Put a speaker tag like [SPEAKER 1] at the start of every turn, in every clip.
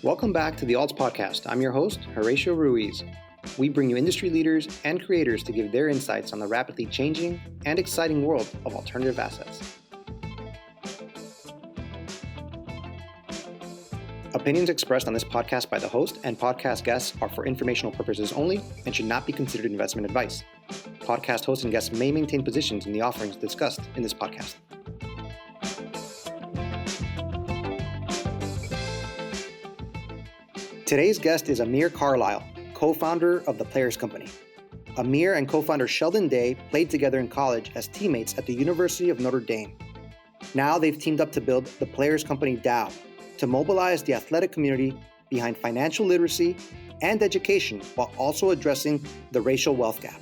[SPEAKER 1] Welcome back to the Alts Podcast. I'm your host, Horacio Ruiz. We bring you industry leaders and creators to give their insights on the rapidly changing and exciting world of alternative assets. Opinions expressed on this podcast by the host and podcast guests are for informational purposes only and should not be considered investment advice. Podcast hosts and guests may maintain positions in the offerings discussed in this podcast. Today's guest is Amir Carlisle, co-founder of the Players Company. Amir and co-founder Sheldon Day played together in college as teammates at the University of Notre Dame. Now they've teamed up to build the Players Company DAO to mobilize the athletic community behind financial literacy and education while also addressing the racial wealth gap.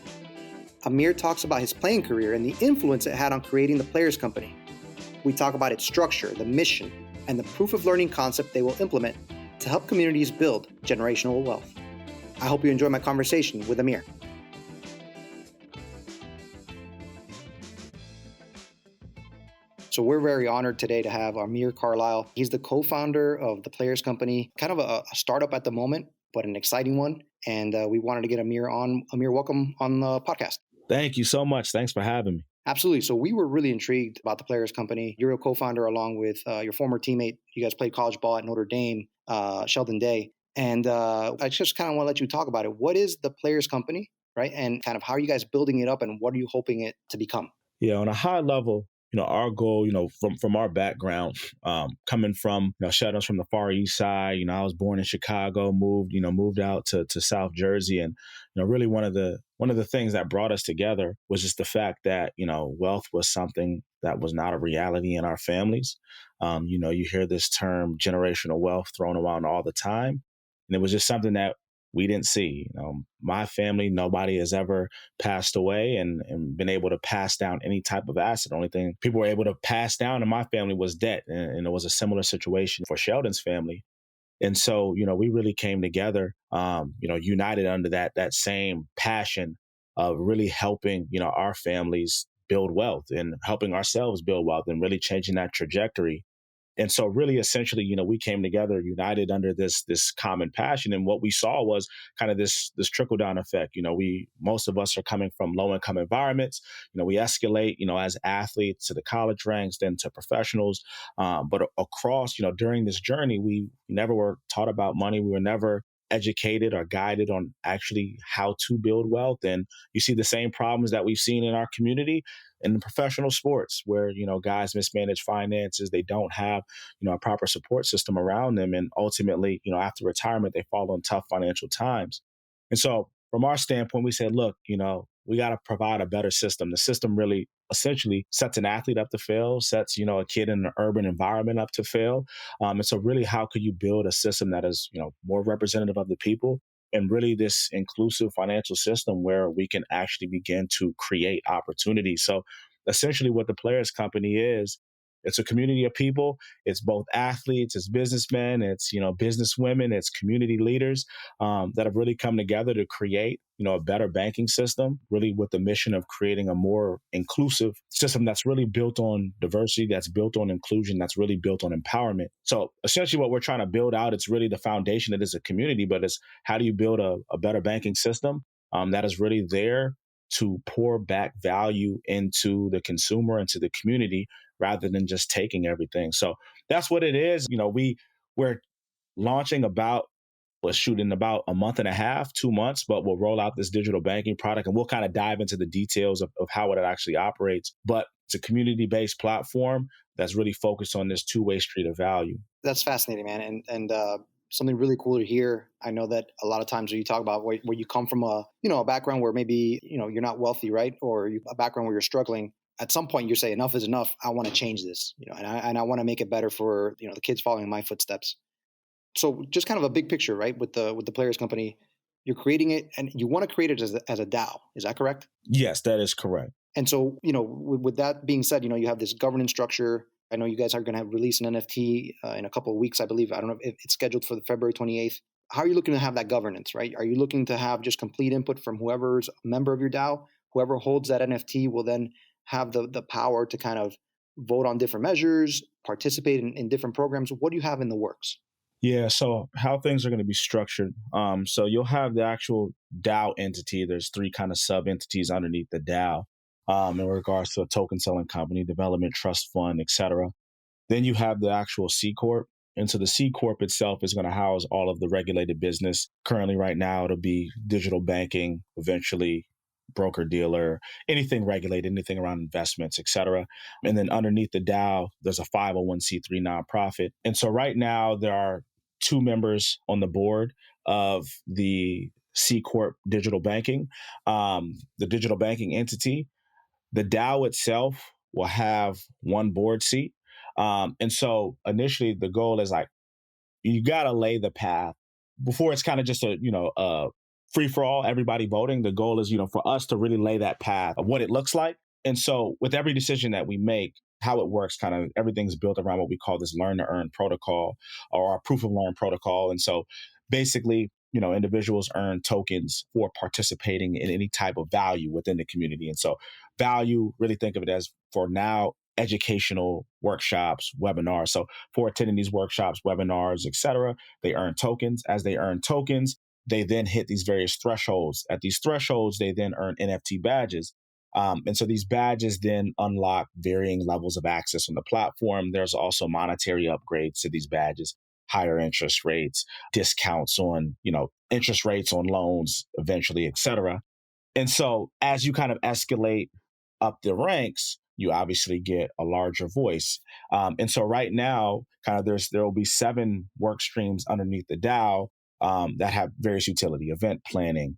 [SPEAKER 1] Amir talks about his playing career and the influence it had on creating the Players Company. We talk about its structure, the mission, and the proof of learning concept they will implement to help communities build generational wealth. I hope you enjoy my conversation with Amir. So we're very honored today to have Amir Carlisle. He's the co-founder of the Players Company, kind of a startup at the moment, but an exciting one. And we wanted to get Amir on. Amir, welcome on the podcast.
[SPEAKER 2] Thank you so much. Thanks for having me.
[SPEAKER 1] Absolutely. So we were really intrigued about the Players Company. You're a co-founder along with your former teammate. You guys played college ball at Notre Dame, Sheldon Day. And I just kind of want to let you talk about it. What is the Players Company, right? And kind of how are you guys building it up and what are you hoping it to become?
[SPEAKER 2] Yeah, on a high level, our goal, from our background, coming from, Sheldon's from the Far East Side. I was born in Chicago, moved out to South Jersey. And, really one of the things that brought us together was just the fact that, wealth was something that was not a reality in our families. You hear this term generational wealth thrown around all the time. And it was just something that we didn't see. My family, nobody has ever passed away and been able to pass down any type of asset. The only thing people were able to pass down in my family was debt. And it was a similar situation for Sheldon's family. And so, we really came together, united under that same passion of really helping, our families build wealth and helping ourselves build wealth and really changing that trajectory. And so really, essentially, we came together, united under this common passion. And what we saw was kind of this trickle down effect. Most of us are coming from low income environments. We escalate, as athletes to the college ranks, then to professionals. But across, during this journey, we never were taught about money. We were never educated or guided on actually how to build wealth. And you see the same problems that we've seen in our community in professional sports where, guys mismanage finances. They don't have, a proper support system around them. And ultimately, after retirement, they fall on tough financial times. And so from our standpoint, we said, look, we got to provide a better system. The system really essentially sets an athlete up to fail, sets, a kid in an urban environment up to fail. And so really, how could you build a system that is, more representative of the people and really this inclusive financial system where we can actually begin to create opportunities? So essentially what the Players Company is, it's a community of people. It's both athletes, it's businessmen, it's, businesswomen, it's community leaders that have really come together to create, a better banking system, really with the mission of creating a more inclusive system that's really built on diversity, that's built on inclusion, that's really built on empowerment. So essentially what we're trying to build out, it's really the foundation that is a community, but it's how do you build a better banking system that is really there to pour back value into the consumer, into the community, rather than just taking everything. So that's what it is. We're launching in about a month and a half, 2 months, but we'll roll out this digital banking product and we'll kind of dive into the details of how it actually operates. But it's a community-based platform that's really focused on this two-way street of value.
[SPEAKER 1] That's fascinating, man. And something really cool to hear. I know that a lot of times when you talk about where you come from a background where maybe, you're not wealthy, right? Or a background where you're struggling. At some point you say enough is enough. I want to change this, and I want to make it better for, the kids following in my footsteps. So just kind of a big picture, right? With the Players Company, you're creating it and you want to create it as a DAO. Is that correct?
[SPEAKER 2] Yes, that is correct.
[SPEAKER 1] And so, with that being said, you have this governance structure. I know you guys are going to release an NFT in a couple of weeks, I believe. I don't know if it's scheduled for the February 28th. How are you looking to have that governance, right? Are you looking to have just complete input from whoever's a member of your DAO? Whoever holds that NFT will then have the power to kind of vote on different measures, participate in different programs. What do you have in the works?
[SPEAKER 2] Yeah, so how things are going to be structured. So you'll have the actual DAO entity. There's three kind of sub entities underneath the DAO in regards to a token selling company, development trust fund, etc. Then you have the actual C Corp. And so the C Corp itself is going to house all of the regulated business. Currently, right now, it'll be digital banking, eventually broker dealer, anything regulated, anything around investments, et cetera. And then underneath the DAO, there's a 501c3 nonprofit. And so right now, there are two members on the board of the C Corp digital banking, the digital banking entity. The DAO itself will have one board seat. And so initially the goal is like you got to lay the path before it's kind of just a free for all, everybody voting. The goal is, for us to really lay that path of what it looks like. And so with every decision that we make, how it works, kind of everything's built around what we call this learn to earn protocol or our proof of learn protocol. And so basically, individuals earn tokens for participating in any type of value within the community. And so value, really think of it as for now, educational workshops, webinars. So for attending these workshops, webinars, et cetera, they earn tokens. As they earn tokens, they then hit these various thresholds. At these thresholds, they then earn NFT badges. And so these badges then unlock varying levels of access on the platform. There's also monetary upgrades to these badges, higher interest rates, discounts on, interest rates on loans, eventually, et cetera. And so as you kind of escalate up the ranks, you obviously get a larger voice. And so right now, kind of there will be 7 work streams underneath the DAO that have various utility, event planning,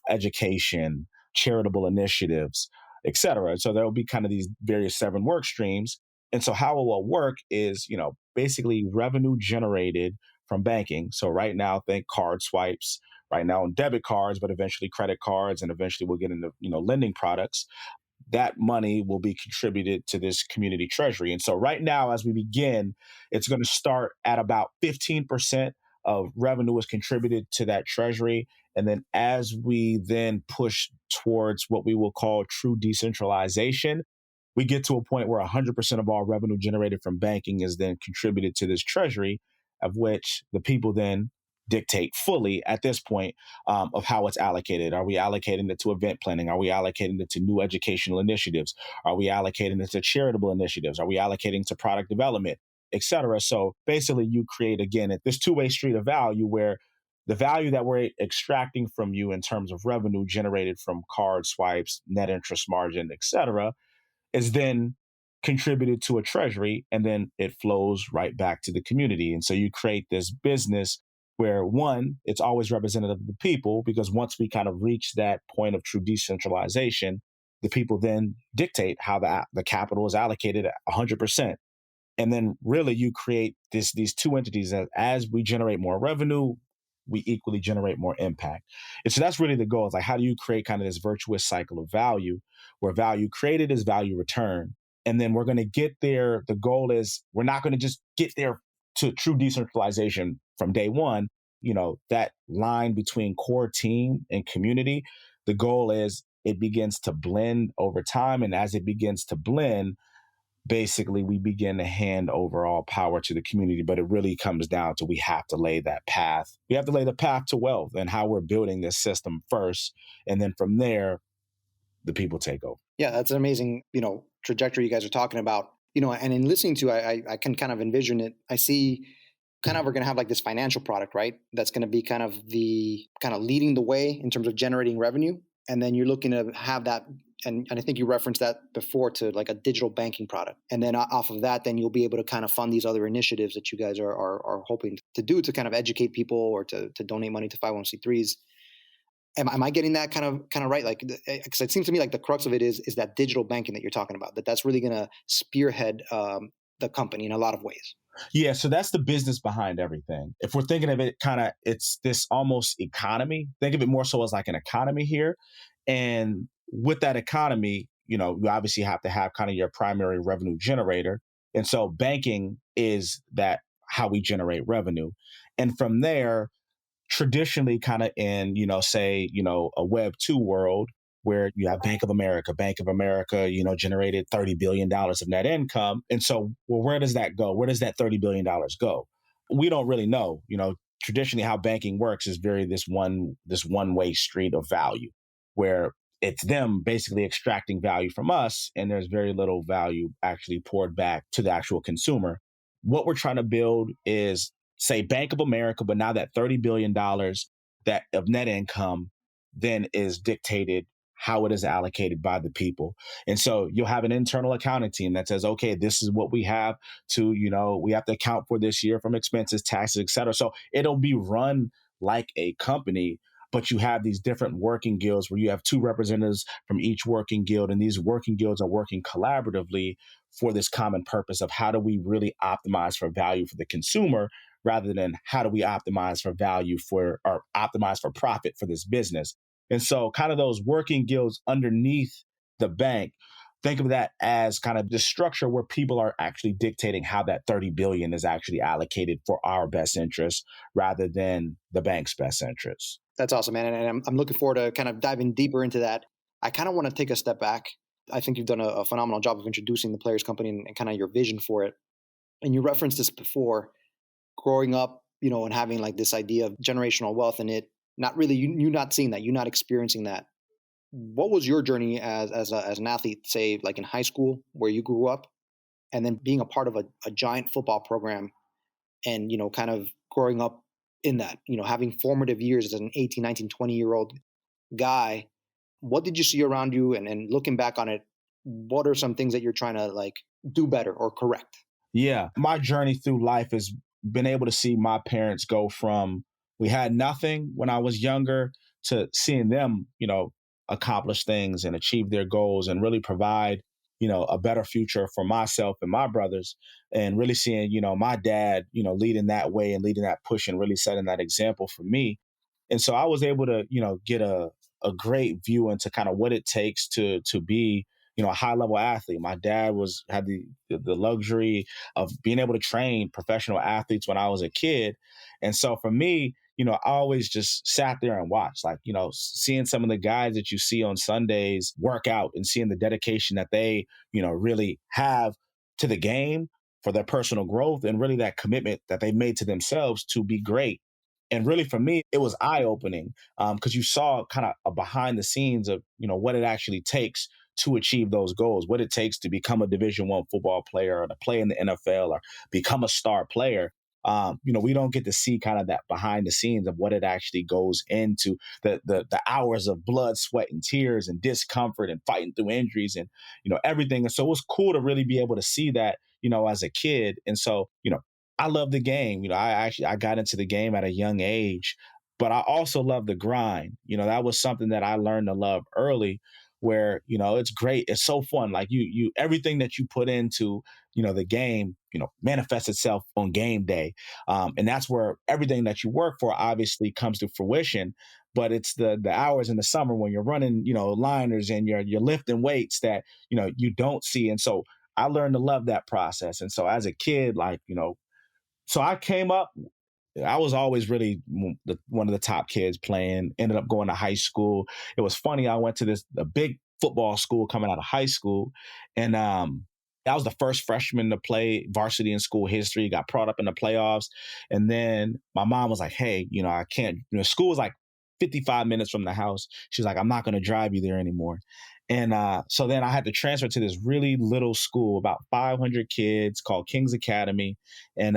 [SPEAKER 2] education, charitable initiatives, et cetera. So there will be kind of these various 7 work streams. And so how it will work is, basically revenue generated from banking. So right now, think card swipes, right now on debit cards, but eventually credit cards, and eventually we'll get into, lending products. That money will be contributed to this community treasury. And so right now, as we begin, it's going to start at about 15% of revenue is contributed to that treasury. And then as we then push towards what we will call true decentralization, we get to a point where 100% of all revenue generated from banking is then contributed to this treasury, of which the people then dictate fully at this point of how it's allocated. Are we allocating it to event planning? Are we allocating it to new educational initiatives? Are we allocating it to charitable initiatives? Are we allocating to product development, et cetera? So basically you create, again, this two-way street of value where the value that we're extracting from you in terms of revenue generated from card swipes, net interest margin, et cetera, is then contributed to a treasury, and then it flows right back to the community. And so you create this business where, one, it's always representative of the people, because once we kind of reach that point of true decentralization, the people then dictate how the capital is allocated at 100%. And then really you create these two entities that as we generate more revenue, we equally generate more impact. And so that's really the goal. It's like, how do you create kind of this virtuous cycle of value where value created is value returned? And then we're going to get there. The goal is we're not going to just get there to true decentralization from day one. That line between core team and community, the goal is it begins to blend over time. And as it begins to blend, basically we begin to hand over all power to the community. But it really comes down to we have to lay that path. We have to lay the path to wealth and how we're building this system first. And then from there, the people take over.
[SPEAKER 1] Yeah, that's an amazing, trajectory you guys are talking about. And in listening to, I can kind of envision it. I see kind of we're going to have like this financial product, right? That's going to be kind of leading the way in terms of generating revenue. And then you're looking to have that. And I think you referenced that before to like a digital banking product. And then off of that, then you'll be able to kind of fund these other initiatives that you guys are hoping to do to kind of educate people or to donate money to 501c3s. Am I getting that kind of right? Like, because it seems to me like the crux of it is that digital banking that you're talking about, that's really going to spearhead the company in a lot of ways.
[SPEAKER 2] Yeah, so that's the business behind everything. If we're thinking of it it's this almost economy. Think of it more so as like an economy here. And with that economy, you obviously have to have kind of your primary revenue generator. And so banking is that how we generate revenue. And from there, traditionally kind of in, say, a Web 2 world where you have Bank of America, generated $30 billion of net income. And so, well, where does that go? Where does that $30 billion go? we don't really know. Traditionally how banking works is very this one way street of value, where it's them basically extracting value from us, and there's very little value actually poured back to the actual consumer. What we're trying to build is, say, Bank of America, but now that $30 billion that of net income then is dictated how it is allocated by the people. And so you'll have an internal accounting team that says, okay, this is what we have to, we have to account for this year from expenses, taxes, et cetera. So it'll be run like a company, but you have these different working guilds where you have two representatives from each working guild, and these working guilds are working collaboratively for this common purpose of how do we really optimize for value for the consumer, rather than how do we optimize for value for, or optimize for profit for this business. And so kind of those working guilds underneath the bank, think of that as kind of the structure where people are actually dictating how that 30 billion is actually allocated for our best interest rather than the bank's best interest.
[SPEAKER 1] That's awesome, man. And I'm looking forward to kind of diving deeper into that. I kind of want to take a step back. I think you've done a phenomenal job of introducing the Players Company and kind of your vision for it. And you referenced this before, growing up, and having like this idea of generational wealth and it not really, you not seeing that, you not experiencing that. What was your journey as an athlete, say like in high school where you grew up, and then being a part of a giant football program and, kind of growing up in that, having formative years as an 18, 19, 20-year-old guy? What did you see around you? And looking back on it, what are some things that you're trying to like do better or correct?
[SPEAKER 2] Yeah, my journey through life has been able to see my parents go from we had nothing when I was younger to seeing them, accomplish things and achieve their goals and really provide, a better future for myself and my brothers, and really seeing, my dad, leading that way and leading that push and really setting that example for me. And so I was able to, get a great view into kind of what it takes to be, a high level athlete. My dad had the luxury of being able to train professional athletes when I was a kid. And so for me, I always just sat there and watched, like, seeing some of the guys that you see on Sundays work out and seeing the dedication that they, really have to the game for their personal growth, and really that commitment that they made to themselves to be great. And really for me, it was eye opening, because you saw kind of a behind the scenes of, what it actually takes to achieve those goals, what it takes to become a Division I football player or to play in the NFL or become a star player. We don't get to see kind of that behind the scenes of what it actually goes into, the hours of blood, sweat, and tears and discomfort and fighting through injuries and, everything. And so it was cool to really be able to see that, as a kid. And so, I love the game. I got into the game at a young age, but I also love the grind. That was something that I learned to love early, where, it's great. It's so fun. Like you everything that you put into, the game, manifests itself on game day. And that's where everything that you work for obviously comes to fruition. But it's the hours in the summer when you're running, liners and you're lifting weights that, you don't see. And so I learned to love that process. And so as a kid, like, so I came up, I was always really one of the top kids playing, ended up going to high school. It was funny. I went to a big football school coming out of high school. And I was the first freshman to play varsity in school history, got brought up in the playoffs. And then my mom was like, hey, I can't, school was like 55 minutes from the house. She's like, I'm not going to drive you there anymore. And so then I had to transfer to this really little school, about 500 kids, called King's Academy. And,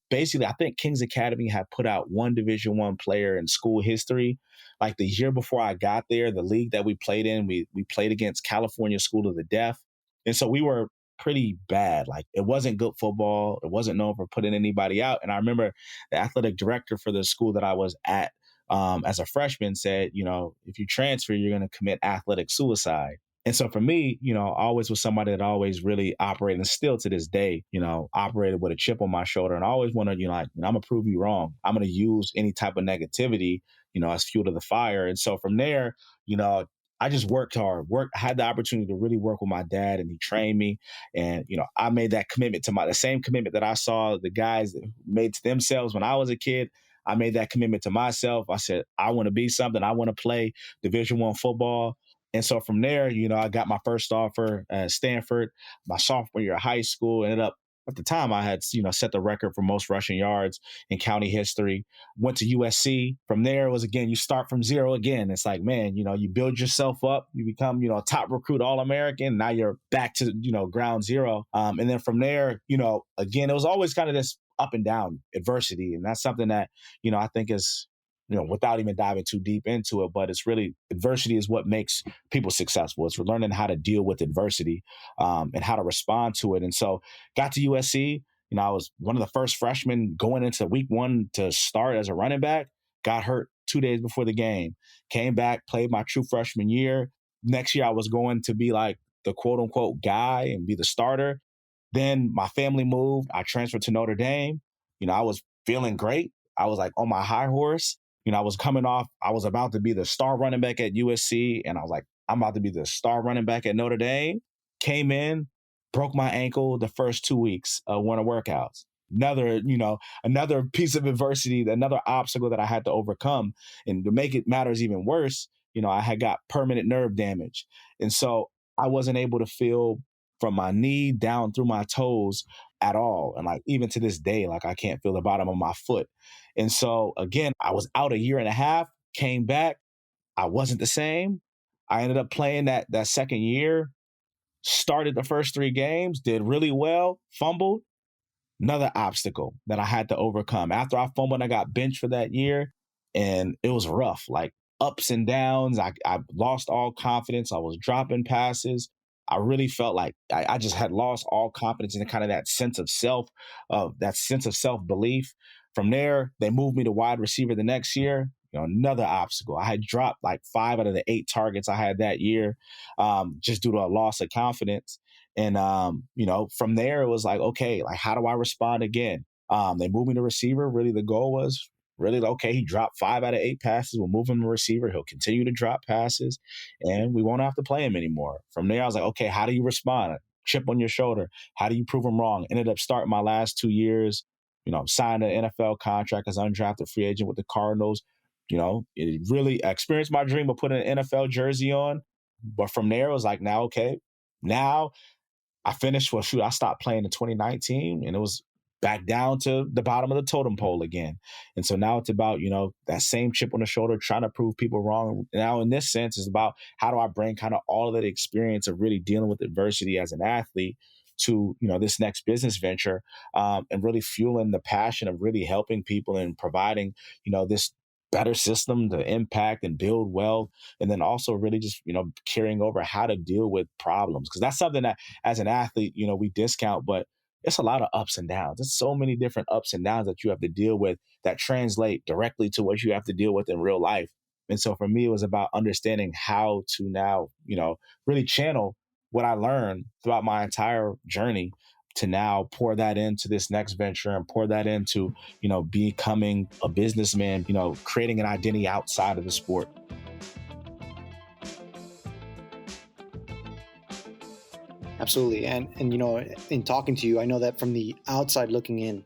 [SPEAKER 2] basically, I think King's Academy had put out one Division I player in school history. Like the year before I got there, the league that we played in, we played against California School of the Deaf. And so we were pretty bad. Like it wasn't good football. It wasn't known for putting anybody out. And I remember the athletic director for the school that I was at, as a freshman said, if you transfer, you're going to commit athletic suicide. And so for me, I always was somebody that always really operated, and still to this day, operated with a chip on my shoulder, and I always wanted, I'm going to prove you wrong. I'm going to use any type of negativity, as fuel to the fire. And so from there, I just worked hard, had the opportunity to really work with my dad, and he trained me. And, I made that commitment to the same commitment that I saw the guys made to themselves when I was a kid. I made that commitment to myself. I said, I want to be something. I want to play Division I football. And so from there, I got my first offer at Stanford, my sophomore year of high school, ended up At the time, I had, set the record for most rushing yards in county history. Went to USC. From there, it was again, you start from zero again. It's like, man, you build yourself up, you become, a top recruit All American. Now you're back to, ground zero. And then from there, again, it was always kind of this up and down adversity. And that's something that, I think is, without even diving too deep into it, but it's really adversity is what makes people successful. It's learning how to deal with adversity and how to respond to it. And so got to USC, I was one of the first freshmen going into week one to start as a running back, got hurt 2 days before the game, came back, played my true freshman year. Next year, I was going to be like the quote unquote guy and be the starter. Then my family moved. I transferred to Notre Dame. I was feeling great. I was like on my high horse. I was coming off, I was about to be the star running back at USC, and I was like, I'm about to be the star running back at Notre Dame. Came in, broke my ankle the first 2 weeks of winter workouts. Another piece of adversity, another obstacle that I had to overcome. And to make it matters even worse, I had got permanent nerve damage. And so I wasn't able to feel from my knee down through my toes at all. And like, even to this day, like I can't feel the bottom of my foot. And so again, I was out a year and a half, came back. I wasn't the same. I ended up playing that second year, started the first 3 games, did really well, fumbled. Another obstacle that I had to overcome. After I fumbled, I got benched for that year, and it was rough, like ups and downs. I lost all confidence. I was dropping passes. I really felt like I just had lost all confidence in kind of that sense of self-belief. From there, they moved me to wide receiver the next year. Another obstacle. I had dropped like 5 out of the 8 targets I had that year, just due to a loss of confidence. And, from there, it was like, okay, like, how do I respond again? They moved me to receiver. Really, the goal was really, okay, he dropped 5 out of 8 passes. We'll move him to receiver. He'll continue to drop passes, and we won't have to play him anymore. From there, I was like, okay, how do you respond? Chip on your shoulder. How do you prove him wrong? Ended up starting my last 2 years, signed an NFL contract as undrafted free agent with the Cardinals. It really experienced my dream of putting an NFL jersey on. But from there, it was like, now, okay, now I finished, I stopped playing in 2019, and it was back down to the bottom of the totem pole again. And so now it's about, that same chip on the shoulder, trying to prove people wrong. Now, in this sense, it's about how do I bring kind of all of that experience of really dealing with adversity as an athlete to, this next business venture, and really fueling the passion of really helping people and providing, this better system to impact and build wealth. And then also really just, carrying over how to deal with problems. Because that's something that as an athlete, we discount, but it's a lot of ups and downs. There's so many different ups and downs that you have to deal with that translate directly to what you have to deal with in real life. And so for me, it was about understanding how to now, really channel what I learned throughout my entire journey to now pour that into this next venture and pour that into, becoming a businessman, creating an identity outside of the sport.
[SPEAKER 1] Absolutely. And in talking to you, I know that from the outside looking in,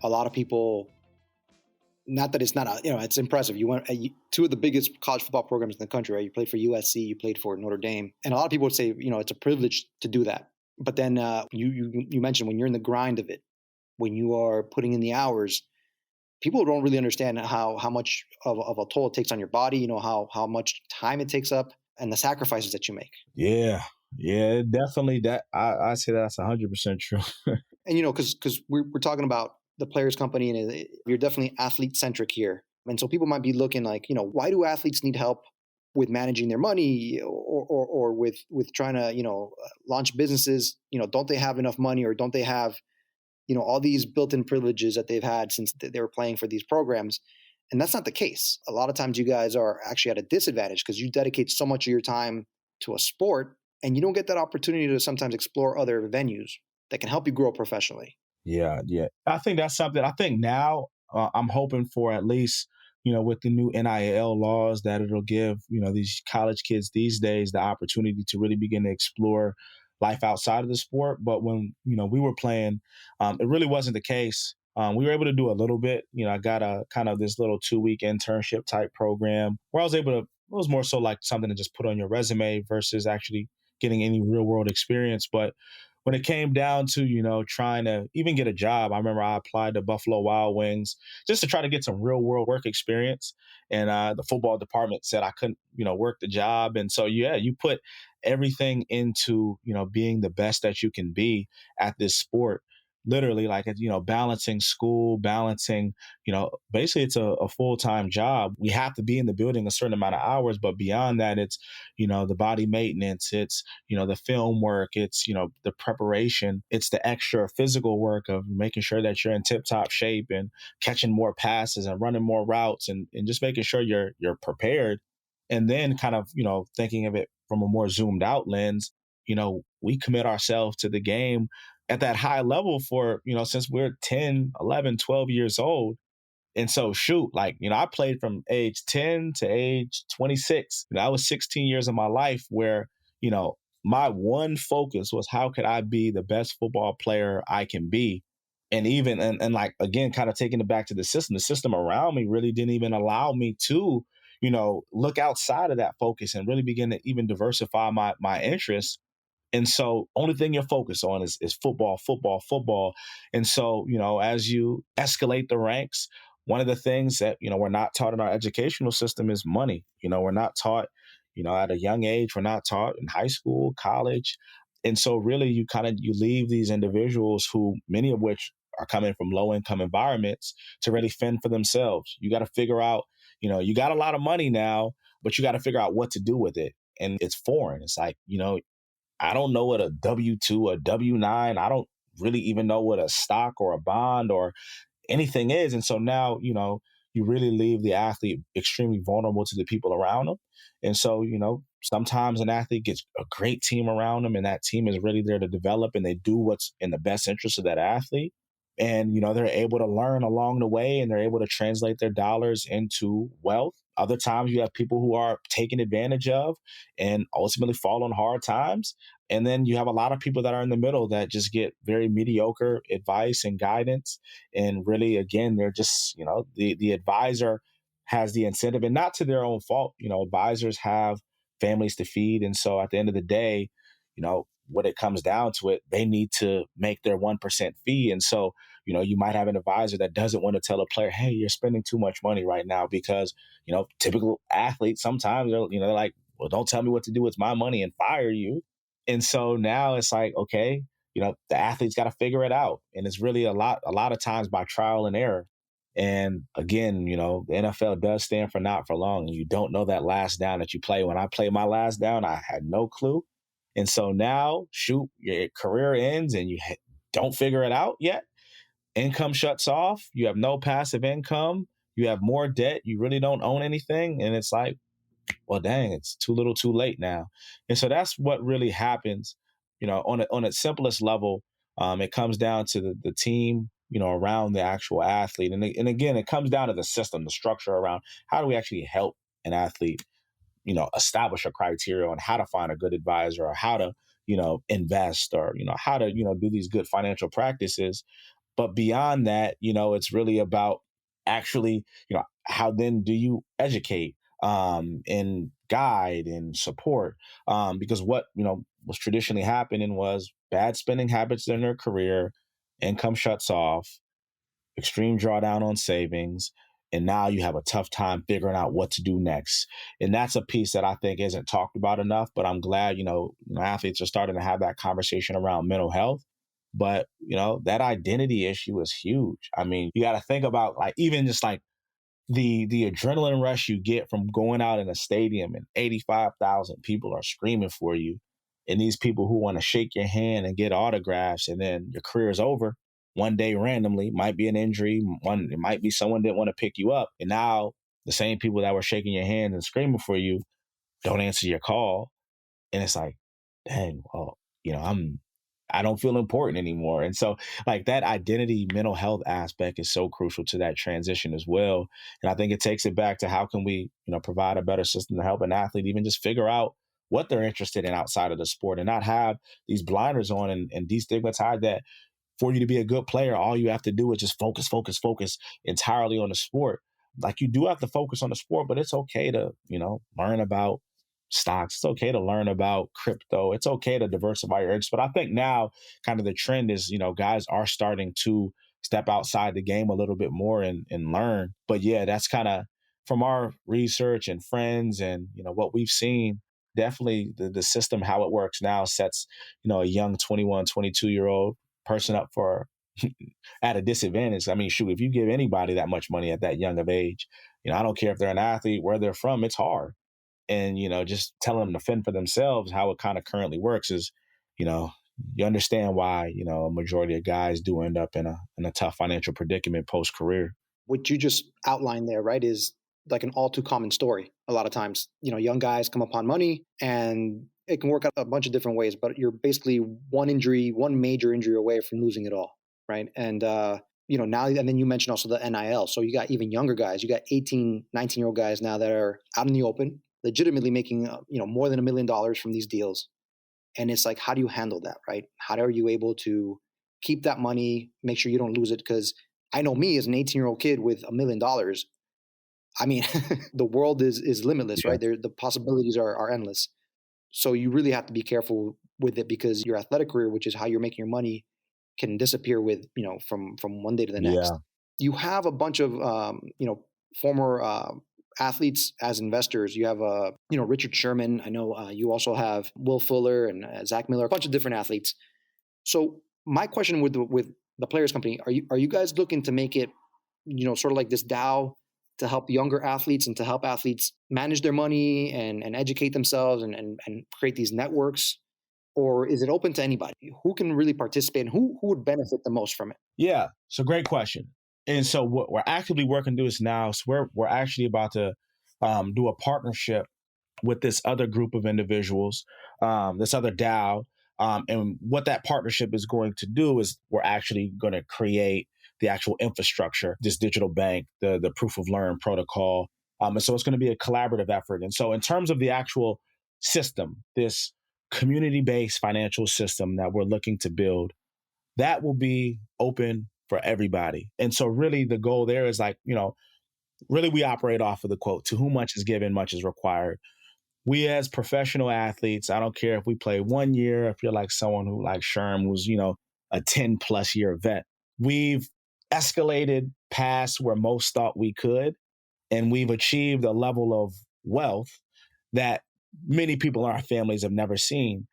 [SPEAKER 1] a lot of people, not that it's not, it's impressive. You went 2 of the biggest college football programs in the country, right? You played for USC, you played for Notre Dame. And a lot of people would say, it's a privilege to do that. But then you mentioned when you're in the grind of it, when you are putting in the hours, people don't really understand how much of a toll it takes on your body, how much time it takes up and the sacrifices that you make.
[SPEAKER 2] Yeah. Yeah, definitely. That I say that's 100% true.
[SPEAKER 1] And, because we're talking about the Players Company, and you're definitely athlete centric here. And so people might be looking like, why do athletes need help with managing their money or with trying to, launch businesses? Don't they have enough money, or don't they have, all these built-in privileges that they've had since they were playing for these programs? And that's not the case. A lot of times you guys are actually at a disadvantage because you dedicate so much of your time to a sport, and you don't get that opportunity to sometimes explore other venues that can help you grow professionally.
[SPEAKER 2] Yeah. I think that's something. I think now I'm hoping for, at least, with the new NIL laws, that it'll give, these college kids these days the opportunity to really begin to explore life outside of the sport. But when, we were playing, it really wasn't the case. We were able to do a little bit. I got a kind of this little 2-week internship type program where I was able to, it was more so like something to just put on your resume versus actually getting any real world experience. But when it came down to, trying to even get a job, I remember I applied to Buffalo Wild Wings just to try to get some real world work experience. And the football department said I couldn't, work the job. And so, yeah, you put everything into, being the best that you can be at this sport. Literally, like, balancing school, balancing, basically it's a full-time job. We have to be in the building a certain amount of hours, but beyond that, it's, the body maintenance, it's, the film work, it's, the preparation, it's the extra physical work of making sure that you're in tip-top shape and catching more passes and running more routes and just making sure you're prepared. And then kind of, thinking of it from a more zoomed out lens, we commit ourselves to the game at that high level for, since we're 10, 11, 12 years old. And so, shoot, like, I played from age 10 to age 26. I was 16 years of my life where, you know, my one focus was how could I be the best football player I can be? And even, and like, again, kind of taking it back to the system around me really didn't even allow me to, look outside of that focus and really begin to even diversify my interests. And so only thing you're focused on is football, football, football. And so, as you escalate the ranks, one of the things that, we're not taught in our educational system is money. We're not taught, at a young age, we're not taught in high school, college. And so really you leave these individuals who, many of which are coming from low income environments, to really fend for themselves. You got to figure out, you got a lot of money now, but you got to figure out what to do with it. And it's foreign. It's like, I don't know what a W-2, a W-9, I don't really even know what a stock or a bond or anything is. And so now, you really leave the athlete extremely vulnerable to the people around them. And so, sometimes an athlete gets a great team around them and that team is really there to develop and they do what's in the best interest of that athlete. And, they're able to learn along the way and they're able to translate their dollars into wealth. Other times you have people who are taken advantage of and ultimately fall on hard times. And then you have a lot of people that are in the middle that just get very mediocre advice and guidance. And really, again, they're just, the advisor has the incentive and not to their own fault. Advisors have families to feed. And so at the end of the day, when it comes down to it, they need to make their 1% fee. And so, you might have an advisor that doesn't want to tell a player, hey, you're spending too much money right now because, typical athletes sometimes they're like, well, don't tell me what to do. It's my money and fire you. And so now it's like, okay, the athlete's got to figure it out. And it's really a lot of times by trial and error. And again, the NFL does stand for not for long. And you don't know that last down that you play. When I played my last down, I had no clue. And so now, shoot, your career ends and you don't figure it out yet. Income shuts off. You have no passive income. You have more debt. You really don't own anything. And it's like, well, dang, it's too little too late now. And so that's what really happens, on its simplest level. It comes down to the team, around the actual athlete. And again, it comes down to the system, the structure around how do we actually help an athlete, establish a criteria on how to find a good advisor or how to, invest or, how to, do these good financial practices. But beyond that, it's really about actually, how then do you educate and guide and support? Because what, was traditionally happening was bad spending habits in their career, income shuts off, extreme drawdown on savings, and now you have a tough time figuring out what to do next. And that's a piece that I think isn't talked about enough, but I'm glad, athletes are starting to have that conversation around mental health. But, that identity issue is huge. I mean, you got to think about like, even just like the adrenaline rush you get from going out in a stadium and 85,000 people are screaming for you. And these people who want to shake your hand and get autographs, and then your career is over one day randomly, might be an injury, it might be someone didn't want to pick you up. And now the same people that were shaking your hand and screaming for you don't answer your call. And it's like, dang, well, I don't feel important anymore. And so like that identity, mental health aspect is so crucial to that transition as well. And I think it takes it back to how can we, provide a better system to help an athlete even just figure out what they're interested in outside of the sport and not have these blinders on and destigmatize that for you to be a good player, all you have to do is just focus entirely on the sport. Like you do have to focus on the sport, but it's okay to, learn about stocks. It's okay to learn about crypto. It's okay to diversify your interests. But I think now kind of the trend is, guys are starting to step outside the game a little bit more and learn. But yeah, that's kind of from our research and friends and, what we've seen, definitely the system, how it works now sets, a young 21, 22-year-old person up for at a disadvantage. I mean, shoot, if you give anybody that much money at that young of age, I don't care if they're an athlete, where they're from, it's hard. And, just telling them to fend for themselves, how it kind of currently works is, you know, you understand why, a majority of guys do end up in a tough financial predicament post career.
[SPEAKER 1] What you just outlined there, right, is like an all too common story. A lot of times, young guys come upon money and it can work out a bunch of different ways, but you're basically one major injury away from losing it all. Right. And, now, and then you mentioned also the NIL. So you got even younger guys, you got 18, 19-year-old guys now that are out in the open, legitimately making, more than $1 million from these deals. And it's like, how do you handle that? Right. How are you able to keep that money, make sure you don't lose it? Because I know me as an 18-year-old kid with $1 million, I mean, the world is limitless,
[SPEAKER 2] Yeah.
[SPEAKER 1] right? The possibilities are endless. So you really have to be careful with it because your athletic career, which is how you're making your money, can disappear with, from one day to the next.
[SPEAKER 2] Yeah.
[SPEAKER 1] You have a bunch of, former athletes as investors. You have, Richard Sherman. I know you also have Will Fuller and Zach Miller, a bunch of different athletes. So my question with the Players Company, are you guys looking to make it, sort of like this DAO to help younger athletes and to help athletes manage their money and educate themselves and create these networks? Or is it open to anybody? Who can really participate and who would benefit the most from it?
[SPEAKER 2] Yeah. So great question. And so what we're actively working to is now, so we're actually about to do a partnership with this other group of individuals, this other DAO. And what that partnership is going to do is we're actually going to create the actual infrastructure, this digital bank, the proof of learn protocol. And so it's going to be a collaborative effort. And so in terms of the actual system, this community-based financial system that we're looking to build, that will be open for everybody. And so really the goal there is like, really we operate off of the quote, to whom much is given, much is required. We as professional athletes, I don't care if we play 1 year, if you're like someone who like Sherm was, a 10 plus year vet, we've escalated past where most thought we could. And we've achieved a level of wealth that many people in our families have never seen.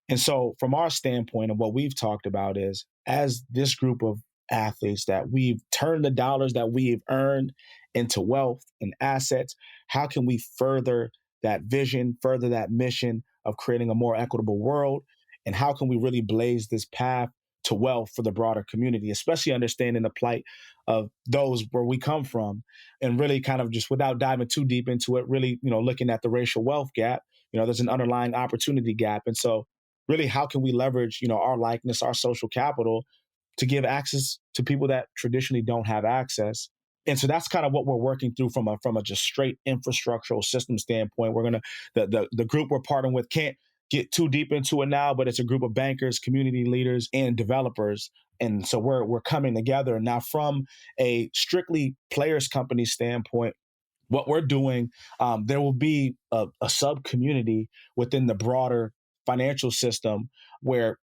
[SPEAKER 2] And so, from our standpoint, and what we've talked about is as this group of athletes that we've turned the dollars that we've earned into wealth and assets, how can we further that vision, further that mission of creating a more equitable world? And how can we really blaze this path to wealth for the broader community, especially understanding the plight of those where we come from, and really kind of just without diving too deep into it, really, looking at the racial wealth gap, there's an underlying opportunity gap. And so really how can we leverage our likeness, our social capital to give access to people that traditionally don't have access. And so that's kind of what we're working through from a just straight infrastructural system standpoint. We're gonna the group we're partnering with can't get too deep into it now, but it's a group of bankers, community leaders, and developers. And so we're coming together now from a strictly Players Company standpoint. What we're doing, there will be a sub community within the broader financial system where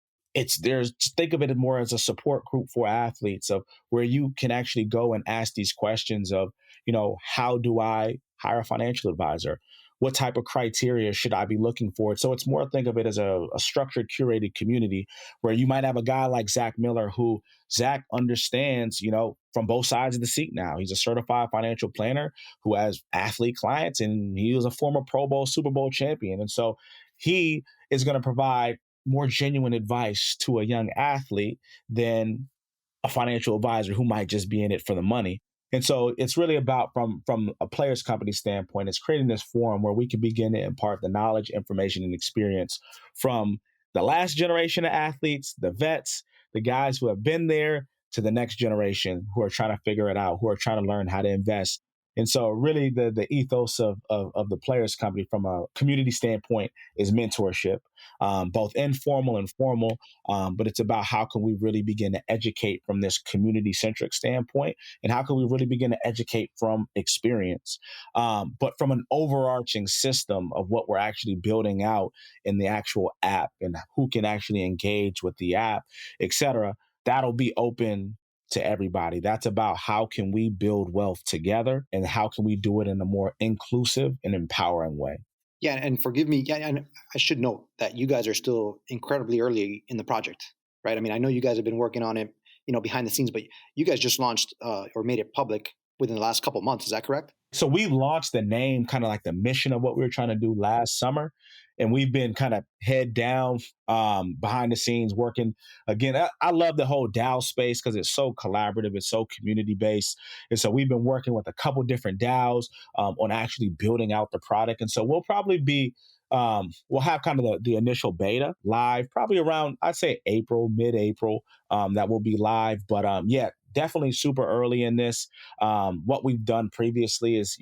[SPEAKER 2] there's think of it more as a support group for athletes, of where you can actually go and ask these questions of, how do I hire a financial advisor? What type of criteria should I be looking for? So it's more, think of it as a structured, curated community where you might have a guy like Zach Miller, who Zach understands, from both sides of the seat now. He's a certified financial planner who has athlete clients, and he was a former Pro Bowl, Super Bowl champion. And so he is going to provide more genuine advice to a young athlete than a financial advisor who might just be in it for the money. And so it's really about, from a Players Company standpoint, it's creating this forum where we can begin to impart the knowledge, information, and experience from the last generation of athletes, the vets, the guys who have been there, to the next generation who are trying to figure it out, who are trying to learn how to invest And so really the ethos of the Players Company from a community standpoint is mentorship, both informal and formal. But it's about how can we really begin to educate from this community centric standpoint, and how can we really begin to educate from experience, but from an overarching system of what we're actually building out in the actual app and who can actually engage with the app, et cetera. That'll be open to everybody. That's about how can we build wealth together and how can we do it in a more inclusive and empowering way.
[SPEAKER 1] Yeah, and forgive me, yeah, and I should note that you guys are still incredibly early in the project, right? I mean, I know you guys have been working on it, behind the scenes, but you guys just launched or made it public within the last couple of months. Is that correct?
[SPEAKER 2] So we launched the name, kind of like the mission of what we were trying to do last summer. And we've been kind of head down behind the scenes working. Again, I love the whole DAO space because it's so collaborative, it's so community based. And so we've been working with a couple different DAOs on actually building out the product. And so we'll probably be, we'll have kind of the initial beta live probably around, I'd say April, mid-April, that will be live. But yeah, definitely super early in this. What we've done previously is,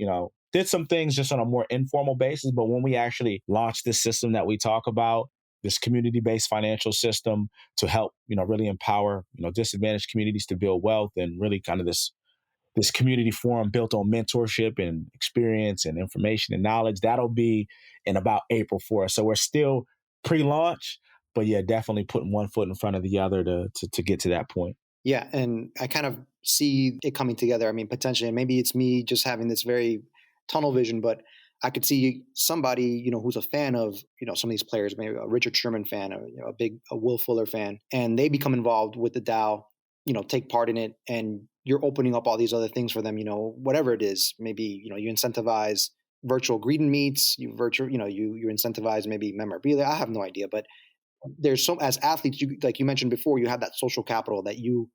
[SPEAKER 2] did some things just on a more informal basis. But when we actually launched this system that we talk about, this community-based financial system to help, really empower, disadvantaged communities to build wealth, and really kind of this community forum built on mentorship and experience and information and knowledge, that'll be in about April for us. So we're still pre-launch, but yeah, definitely putting one foot in front of the other to get to that point.
[SPEAKER 1] Yeah, and I kind of see it coming together. I mean, potentially, and maybe it's me just having this very tunnel vision, but I could see somebody, who's a fan of, some of these players, maybe a Richard Sherman fan, or a Will Fuller fan, and they become involved with the DAO, take part in it, and you're opening up all these other things for them, whatever it is. Maybe, you incentivize virtual greeting meets, you incentivize maybe memorabilia. I have no idea, but there's so, as athletes, like you mentioned before, you have that social capital that you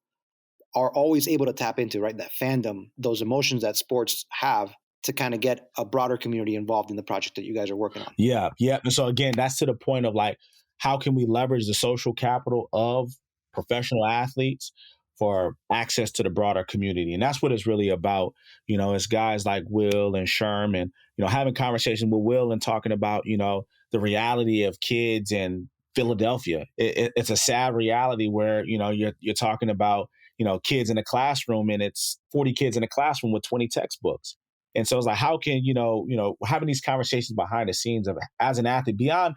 [SPEAKER 1] are always able to tap into, right? That fandom, those emotions that sports have, to kind of get a broader community involved in the project that you guys are working on.
[SPEAKER 2] Yeah. And so again, that's to the point of like, how can we leverage the social capital of professional athletes for access to the broader community? And that's what it's really about. It's guys like Will and Sherm, and, having conversations with Will and talking about, the reality of kids in Philadelphia. It's a sad reality where, you're talking about, kids in a classroom, and it's 40 kids in a classroom with 20 textbooks. And so it's like, how can, having these conversations behind the scenes of as an athlete beyond,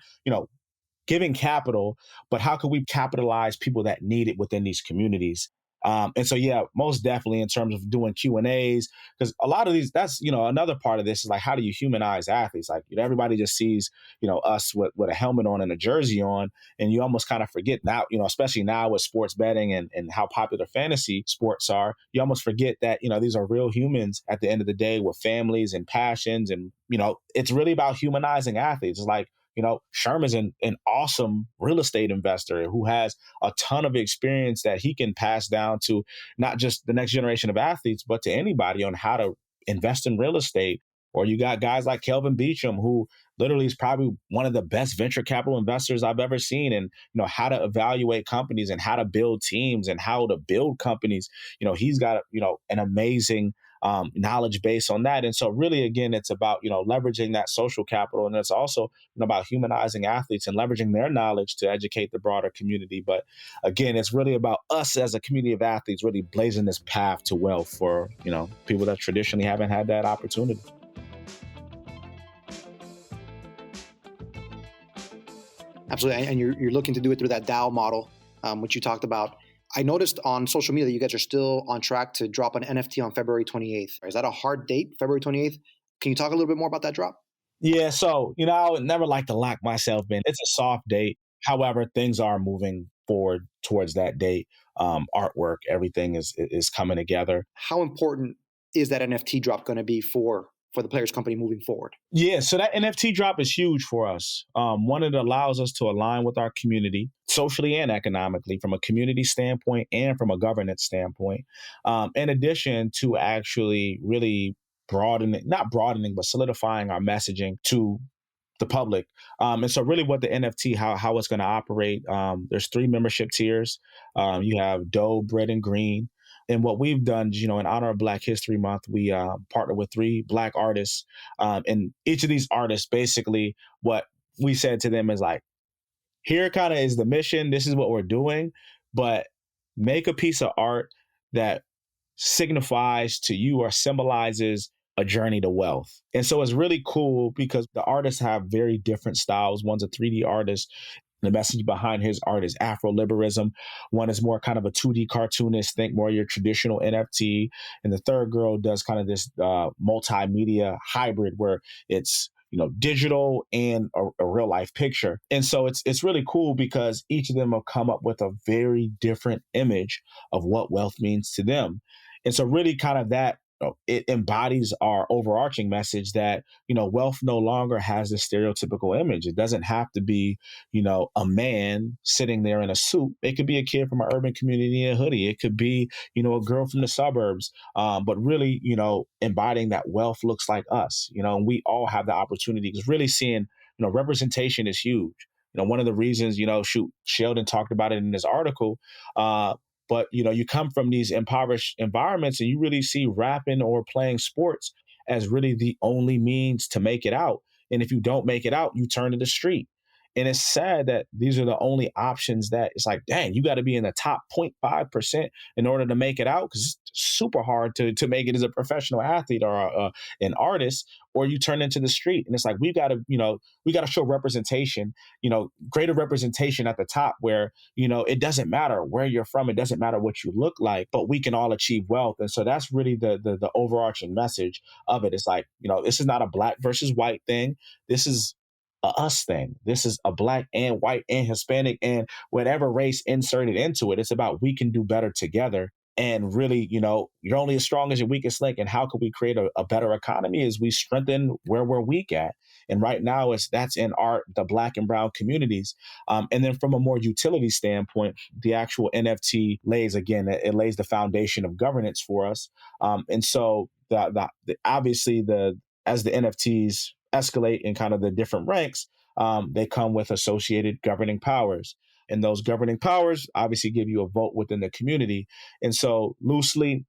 [SPEAKER 2] giving capital, but how can we capitalize people that need it within these communities? And so, yeah, most definitely in terms of doing Q&As, because a lot of these, that's, another part of this is like, how do you humanize athletes? Like, everybody just sees, us with a helmet on and a jersey on, and you almost kind of forget now, especially now with sports betting and how popular fantasy sports are, you almost forget that, these are real humans at the end of the day with families and passions. And, it's really about humanizing athletes. It's like, Sherm is an awesome real estate investor who has a ton of experience that he can pass down to not just the next generation of athletes, but to anybody on how to invest in real estate. Or you got guys like Kelvin Beacham, who literally is probably one of the best venture capital investors I've ever seen, and how to evaluate companies and how to build teams and how to build companies. He's got an amazing knowledge base on that. And so really, again, it's about, leveraging that social capital. And it's also about humanizing athletes and leveraging their knowledge to educate the broader community. But again, it's really about us as a community of athletes really blazing this path to wealth for, people that traditionally haven't had that opportunity.
[SPEAKER 1] Absolutely. And you're looking to do it through that DAO model, which you talked about. I noticed on social media that you guys are still on track to drop an NFT on February 28th. Is that a hard date, February 28th? Can you talk a little bit more about that drop?
[SPEAKER 2] Yeah, so, I would never like to lock myself in. It's a soft date. However, things are moving forward towards that date. Artwork, everything is coming together.
[SPEAKER 1] How important is that NFT drop going to be for the Players Company moving forward?
[SPEAKER 2] Yeah, so that NFT drop is huge for us. One, it allows us to align with our community socially and economically from a community standpoint and from a governance standpoint. In addition to actually really not broadening, but solidifying our messaging to the public. And so really what the NFT, how it's going to operate, there's 3 membership tiers. You have Doe, Bread, and Green. And what we've done, in honor of Black History Month, we partner with 3 Black artists. And each of these artists, basically, what we said to them is like, here kind of is the mission. This is what we're doing, but make a piece of art that signifies to you or symbolizes a journey to wealth. And so it's really cool because the artists have very different styles. One's a 3D artist. The message behind his art is Afro-liberalism. One is more kind of a 2D cartoonist, think more your traditional NFT. And the third girl does kind of this multimedia hybrid where it's digital and a real life picture. And so it's really cool because each of them have come up with a very different image of what wealth means to them. And so really kind of that it embodies our overarching message that, wealth no longer has this stereotypical image. It doesn't have to be, a man sitting there in a suit. It could be a kid from an urban community in a hoodie. It could be, a girl from the suburbs. But really, embodying that wealth looks like us, and we all have the opportunity because really seeing, representation is huge. One of the reasons, Sheldon talked about it in this article, but you come from these impoverished environments and you really see rapping or playing sports as really the only means to make it out. And if you don't make it out, you turn to the street. And it's sad that these are the only options that it's like, dang, you got to be in the top 0.5% in order to make it out because it's super hard to make it as a professional athlete or an artist, or you turn into the street. And it's like, we got to show representation, greater representation at the top where, it doesn't matter where you're from. It doesn't matter what you look like, but we can all achieve wealth. And so that's really the overarching message of it. It's like, this is not a Black versus white thing. This is a us thing. This is a Black and white and Hispanic and whatever race inserted into it. It's about we can do better together. And really, you're only as strong as your weakest link. And how can we create a better economy is we strengthen where we're weak at. And right now, that's in the Black and brown communities. And then from a more utility standpoint, the actual NFT lays the foundation of governance for us. And so obviously as the NFTs escalate in kind of the different ranks, they come with associated governing powers. And those governing powers obviously give you a vote within the community. And so loosely,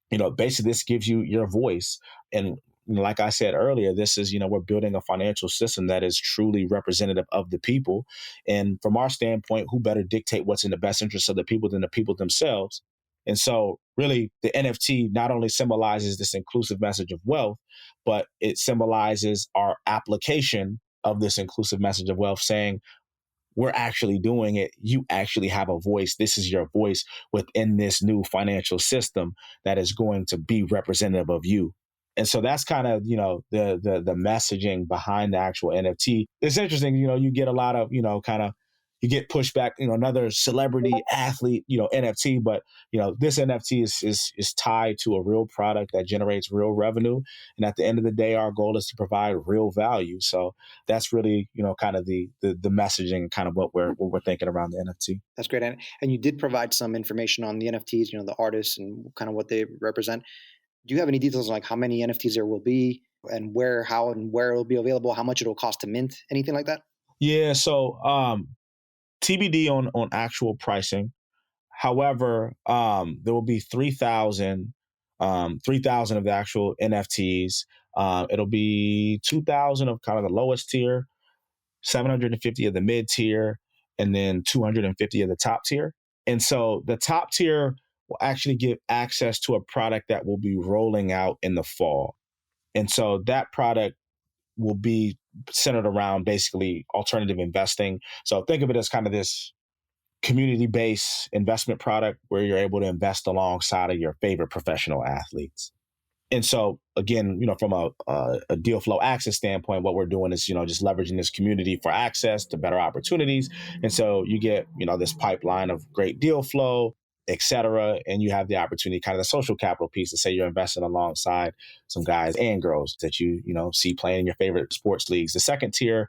[SPEAKER 2] basically this gives you your voice. And like I said earlier, this is, we're building a financial system that is truly representative of the people. And from our standpoint, who better dictate what's in the best interest of the people than the people themselves? And so really the NFT not only symbolizes this inclusive message of wealth, but it symbolizes our application of this inclusive message of wealth, saying, we're actually doing it. You actually have a voice. This is your voice within this new financial system that is going to be representative of you. And so that's kind of, the messaging behind the actual NFT. It's interesting, you get a lot of, you get pushback, another celebrity athlete, NFT, but, this NFT is tied to a real product that generates real revenue. And at the end of the day, our goal is to provide real value. So that's really, kind of the messaging, kind of what we're thinking around the NFT.
[SPEAKER 1] That's great. And you did provide some information on the NFTs, the artists and kind of what they represent. Do you have any details on like how many NFTs there will be and how and where it will be available, how much it will cost to mint, anything like that?
[SPEAKER 2] Yeah. So, TBD on actual pricing. However, there will be 3,000 of the actual NFTs. It'll be 2,000 of kind of the lowest tier, 750 of the mid tier, and then 250 of the top tier. And so the top tier will actually give access to a product that will be rolling out in the fall. And so that product will be centered around basically alternative investing. So think of it as kind of this community-based investment product where you're able to invest alongside of your favorite professional athletes. And so again, from a deal flow access standpoint, what we're doing is, just leveraging this community for access to better opportunities. And so you get, this pipeline of great deal flow, et cetera. And you have the opportunity, kind of the social capital piece, to say you're investing alongside some guys and girls that you see playing in your favorite sports leagues. The second tier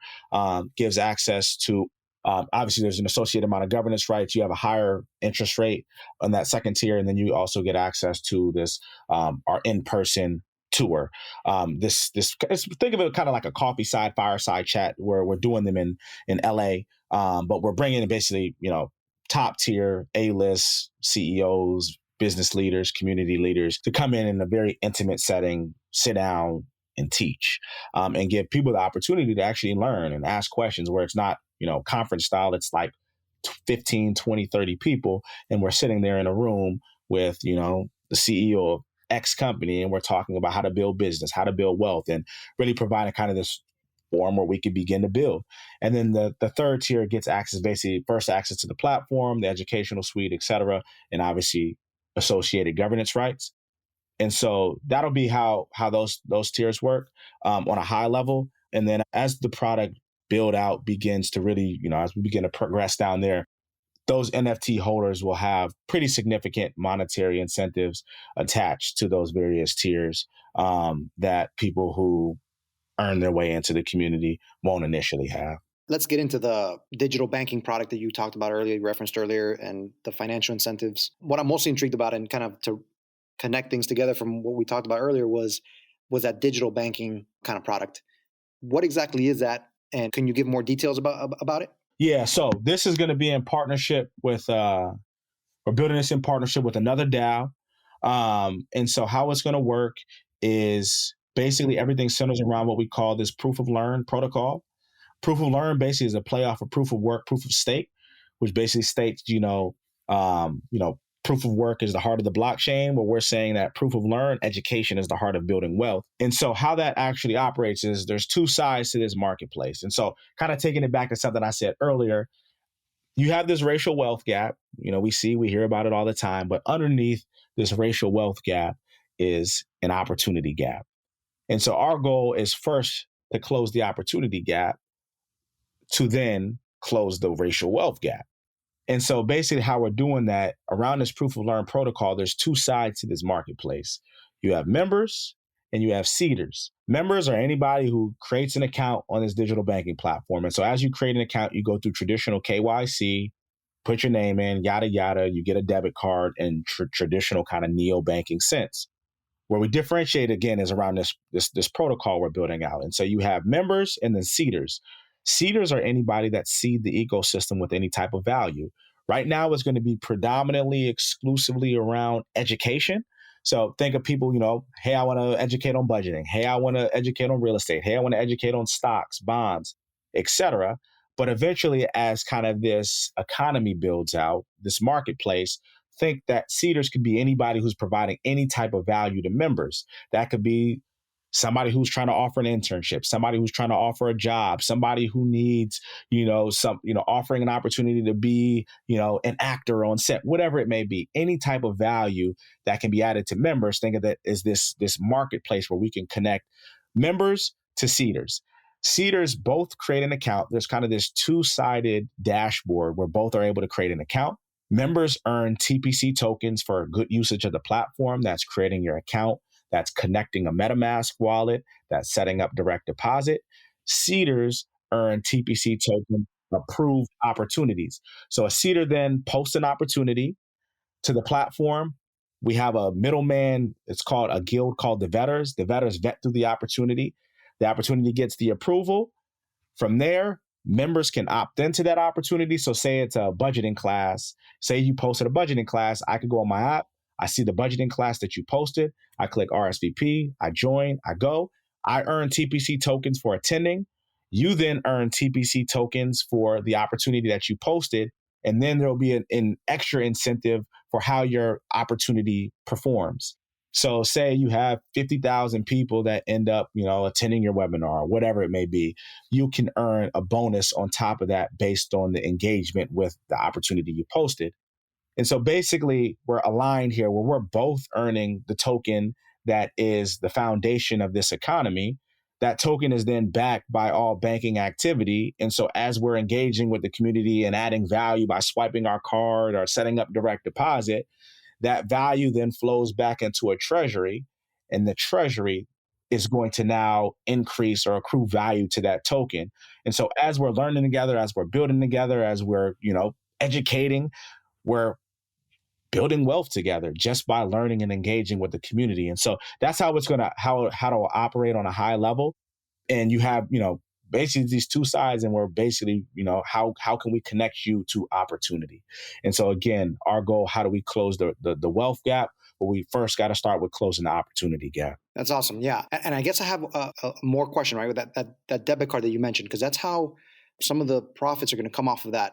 [SPEAKER 2] gives access to obviously, there's an associated amount of governance rights. You have a higher interest rate on that second tier, and then you also get access to this our in-person tour. Think of it kind of like a coffee side, fireside chat where we're doing them in LA, but we're bringing in basically top tier A-list CEOs, business leaders, community leaders to come in a very intimate setting, sit down and teach, and give people the opportunity to actually learn and ask questions where it's not, conference style. It's like 15, 20, 30 people. And we're sitting there in a room with, the CEO of X company, and we're talking about how to build business, how to build wealth, and really providing kind of this forum where we can begin to build. And then the third tier gets access, basically first access to the platform, the educational suite, et cetera, and obviously associated governance rights. And so that'll be how those tiers work on a high level. And then as the product build out begins to really, as we begin to progress down there, those NFT holders will have pretty significant monetary incentives attached to those various tiers that people who earn their way into the community won't initially have.
[SPEAKER 1] Let's get into the digital banking product that you talked about earlier, you referenced earlier, and the financial incentives. What I'm mostly intrigued about, and kind of to connect things together from what we talked about earlier, was that digital banking kind of product. What exactly is that? And can you give more details about it?
[SPEAKER 2] Yeah, so this is going to be in partnership with, we're building this in partnership with another DAO. And so how it's going to work is basically everything centers around what we call this proof of learn protocol. Proof of learn basically is a play off of proof of work, proof of stake, which basically states, proof of work is the heart of the blockchain, where we're saying that proof of learn, education, is the heart of building wealth. And so how that actually operates is there's two sides to this marketplace. And so kind of taking it back to something I said earlier, you have this racial wealth gap. We hear about it all the time, but underneath this racial wealth gap is an opportunity gap. And so our goal is first to close the opportunity gap, to then close the racial wealth gap. And so basically how we're doing that around this proof of learn protocol, there's two sides to this marketplace. You have members and you have seeders. Members are anybody who creates an account on this digital banking platform. And so as you create an account, you go through traditional KYC, put your name in, yada, yada, you get a debit card in traditional kind of neo-banking sense. Where we differentiate again is around this protocol we're building out. And so you have members and then seeders. Seeders are anybody that seed the ecosystem with any type of value. Right now, it's going to be predominantly exclusively around education. So think of people, hey, I want to educate on budgeting. Hey, I want to educate on real estate. Hey, I want to educate on stocks, bonds, etc. But eventually, as kind of this economy builds out, this marketplace, think that seeders could be anybody who's providing any type of value to members. That could be somebody who's trying to offer an internship, somebody who's trying to offer a job, somebody who needs, offering an opportunity to be, an actor on set, whatever it may be, any type of value that can be added to members. Think of that as this marketplace where we can connect members to seeders. Seeders both create an account. There's kind of this two-sided dashboard where both are able to create an account. Members earn TPC tokens for good usage of the platform. That's creating your account. That's connecting a MetaMask wallet. That's setting up direct deposit. Seeders earn TPC token approved opportunities. So a seeder then posts an opportunity to the platform. We have a middleman. It's called a guild called the vetters. The vetters vet through the opportunity. The opportunity gets the approval. From there, members can opt into that opportunity. So say it's a budgeting class. Say you posted a budgeting class. I could go on my app. I see the budgeting class that you posted. I click RSVP. I join. I go. I earn TPC tokens for attending. You then earn TPC tokens for the opportunity that you posted. And then there'll be an extra incentive for how your opportunity performs. So say you have 50,000 people that end up, attending your webinar or whatever it may be, you can earn a bonus on top of that based on the engagement with the opportunity you posted. And so basically we're aligned here where we're both earning the token that is the foundation of this economy. That token is then backed by all banking activity. And so as we're engaging with the community and adding value by swiping our card or setting up direct deposit, that value then flows back into a treasury, and the treasury is going to now increase or accrue value to that token. And so as we're learning together, as we're building together, as we're, educating, we're building wealth together just by learning and engaging with the community. And so that's how it's going to, how it'll operate on a high level. And you have, basically these two sides, and we're basically, how can we connect you to opportunity? And so again, our goal, how do we close the wealth gap? But we first got to start with closing the opportunity gap.
[SPEAKER 1] That's awesome. Yeah. And I guess I have a more question, right? With that debit card that you mentioned, because that's how some of the profits are going to come off of that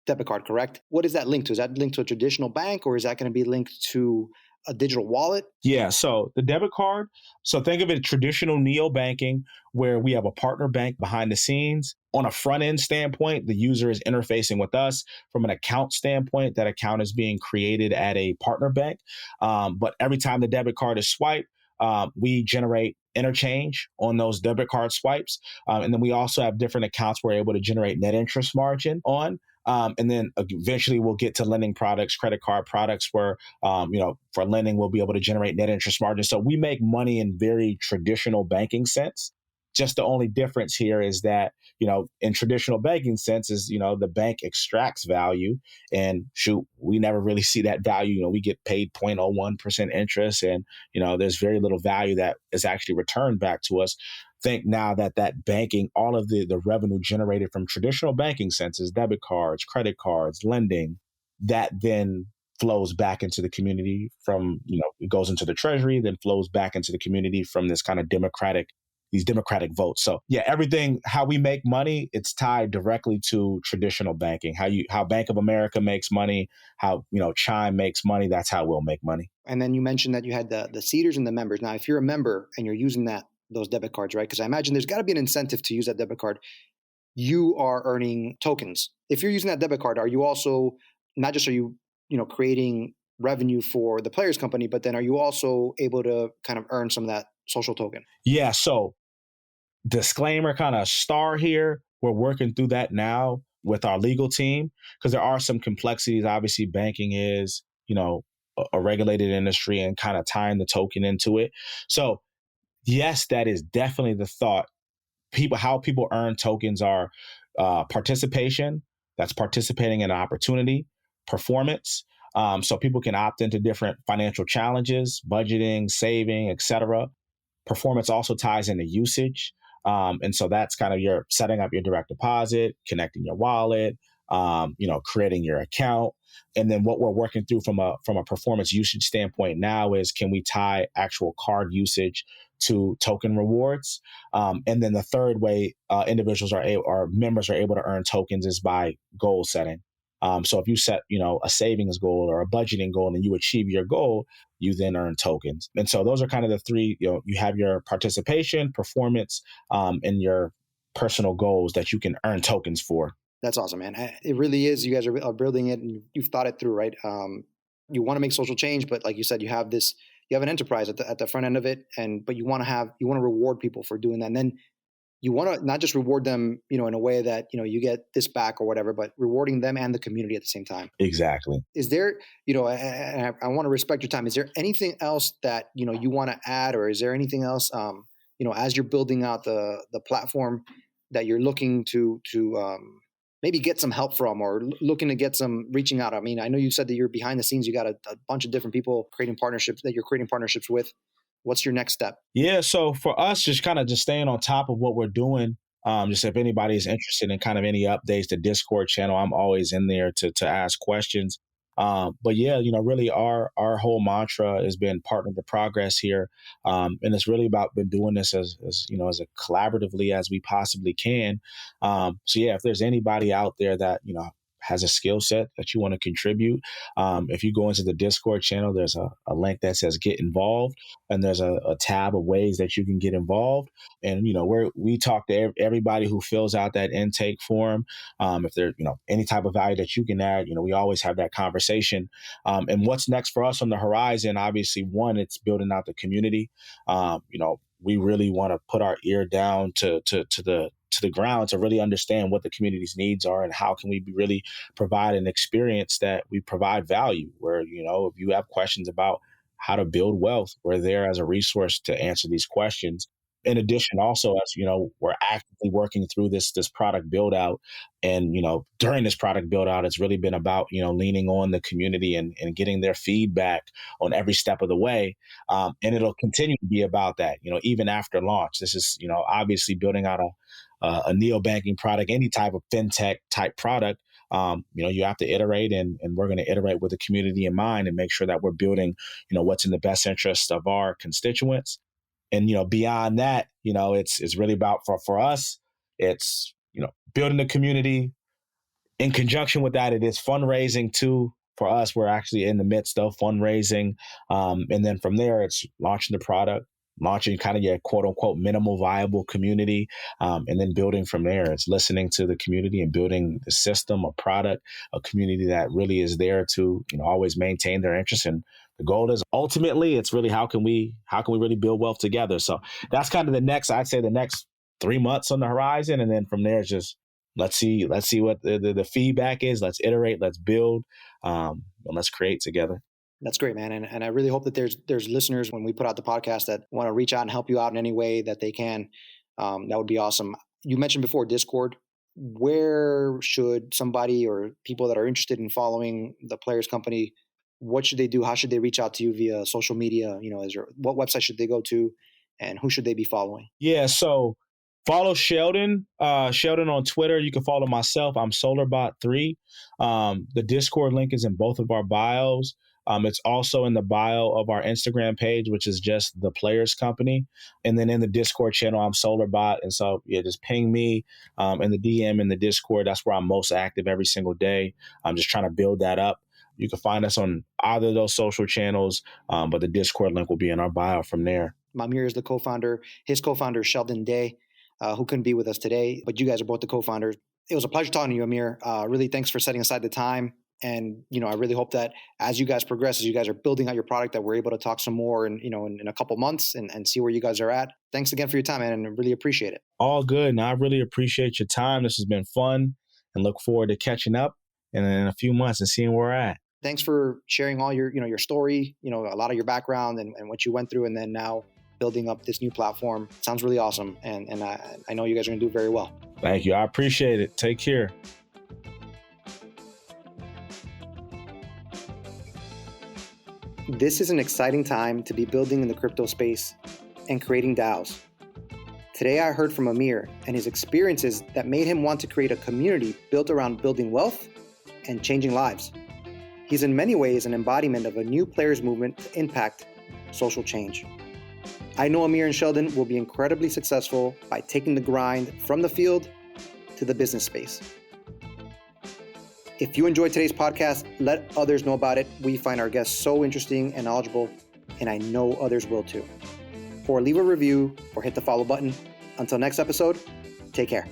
[SPEAKER 1] debit card, correct? What is that linked to? Is that linked to a traditional bank, or is that going to be linked to a digital wallet?
[SPEAKER 2] Yeah, so the debit card, so think of it traditional neo banking where we have a partner bank behind the scenes. On a front end standpoint, the user is interfacing with us. From an account standpoint, that account is being created at a partner bank. But every time the debit card is swiped, we generate interchange on those debit card swipes. And then we also have different accounts we're able to generate net interest margin on. And then eventually we'll get to lending products, credit card products where, for lending, we'll be able to generate net interest margin. So we make money in very traditional banking sense. Just the only difference here is that, in traditional banking sense is, the bank extracts value and shoot, we never really see that value. We get paid 0.01% interest and, there's very little value that is actually returned back to us. Think now that banking, all of the revenue generated from traditional banking senses, debit cards, credit cards, lending, that then flows back into the community from, it goes into the treasury, then flows back into the community from this kind of these democratic votes. So yeah, everything, how we make money, it's tied directly to traditional banking. How Bank of America makes money, how, Chime makes money, that's how we'll make money.
[SPEAKER 1] And then you mentioned that you had the seeders and the members. Now, if you're a member and you're using those debit cards, right? Because I imagine there's got to be an incentive to use that debit card. You are earning tokens. If you're using that debit card, are you also, not just are you, creating revenue for the players company, but then are you also able to kind of earn some of that social token?
[SPEAKER 2] Yeah. So disclaimer kind of star here. We're working through that now with our legal team because there are some complexities. Obviously, banking is, a regulated industry and kind of tying the token into it. So yes, that is definitely the thought. How people earn tokens are participation. That's participating in an opportunity, performance. So people can opt into different financial challenges, budgeting, saving, etc. Performance also ties into usage. And so that's kind of your setting up your direct deposit, connecting your wallet, creating your account. And then what we're working through from a performance usage standpoint now is, can we tie actual card usage to token rewards? And then the third way members are able to earn tokens is by goal setting. So if you set, a savings goal or a budgeting goal and you achieve your goal, you then earn tokens. And so those are kind of the three, you have your participation, performance, and your personal goals that you can earn tokens for.
[SPEAKER 1] That's awesome, man. It really is. You guys are building it and you've thought it through, right? You want to make social change, but like you said, you have an enterprise at the front end of it, but you want to reward people for doing that. And then you want to not just reward them, in a way that, you get this back or whatever, but rewarding them and the community at the same time.
[SPEAKER 2] Exactly.
[SPEAKER 1] Is there, and I want to respect your time. Is there anything else that, you want to add, or is there anything else, as you're building out the platform that you're looking to maybe get some help from, or looking to get some reaching out? I mean, I know you said that you're behind the scenes, you got a bunch of different people creating partnerships that you're creating partnerships with. What's your next step?
[SPEAKER 2] Yeah. So for us, just kind of just staying on top of what we're doing. Just if anybody is interested in kind of any updates, the Discord channel, I'm always in there to ask questions. But yeah, really our whole mantra has been partner to progress here. And it's really about been doing this as collaboratively as we possibly can. So yeah, if there's anybody out there that, has a skill set that you want to contribute. If you go into the Discord channel, there's a link that says get involved, and there's a tab of ways that you can get involved. And, we talk to everybody who fills out that intake form. If there's, any type of value that you can add, we always have that conversation. And what's next for us on the horizon, obviously, one, it's building out the community. We really want to put our ear down to the ground to really understand what the community's needs are and how can we really provide an experience that we provide value where, if you have questions about how to build wealth, we're there as a resource to answer these questions. In addition, also, as we're actively working through this product build out, and during this product build out, it's really been about leaning on the community and getting their feedback on every step of the way, and it'll continue to be about that. Even after launch, this is obviously building out a neobanking product, any type of fintech type product, you have to iterate, and we're going to iterate with the community in mind and make sure that we're building, what's in the best interest of our constituents. And, beyond that, it's really about for us, it's, building the community. In conjunction with that, it is fundraising too. For us, we're actually in the midst of fundraising. And then from there, it's launching the product, launching kind of your quote unquote minimal viable community, and then building from there. It's listening to the community and building the system, a product, a community that really is there to, always maintain their interest. And the goal is ultimately, it's really how can we really build wealth together. So that's kind of the next 3 months on the horizon. And then from there, it's just, let's see what the feedback is. Let's iterate, let's build, and let's create together.
[SPEAKER 1] That's great, man. And I really hope that there's listeners when we put out the podcast that want to reach out and help you out in any way that they can. That would be awesome. You mentioned before Discord. Where should somebody or people that are interested in following the Players Company, what should they do? How should they reach out to you via social media? What website should they go to, and who should they be following?
[SPEAKER 2] Yeah, so follow Sheldon. Sheldon on Twitter. You can follow myself. I'm SolarBot3. The Discord link is in both of our bios. It's also in the bio of our Instagram page, which is just the Players Company. And then in the Discord channel, I'm SolarBot. And so, just ping me in the DM in the Discord. That's where I'm most active every single day. I'm just trying to build that up. You can find us on either of those social channels, but the Discord link will be in our bio from there.
[SPEAKER 1] Amir is the co-founder. His co-founder, Sheldon Day, who couldn't be with us today, but you guys are both the co-founders. It was a pleasure talking to you, Amir. Really, thanks for setting aside the time. And, I really hope that as you guys progress, as you guys are building out your product, that we're able to talk some more in a couple months and see where you guys are at. Thanks again for your time, man, and I really appreciate it.
[SPEAKER 2] All good. And I really appreciate your time. This has been fun and look forward to catching up in a few months and seeing where we're at.
[SPEAKER 1] Thanks for sharing all your story, a lot of your background and what you went through, and then now building up this new platform. Sounds really awesome. And I know you guys are going to do very well.
[SPEAKER 2] Thank you. I appreciate it. Take care.
[SPEAKER 1] This is an exciting time to be building in the crypto space and creating DAOs. Today I heard from Amir and his experiences that made him want to create a community built around building wealth and changing lives. He's in many ways an embodiment of a new players movement to impact social change. I know Amir and Sheldon will be incredibly successful by taking the grind from the field to the business space. If you enjoyed today's podcast, let others know about it. We find our guests so interesting and knowledgeable, and I know others will too. Or leave a review or hit the follow button. Until next episode, take care.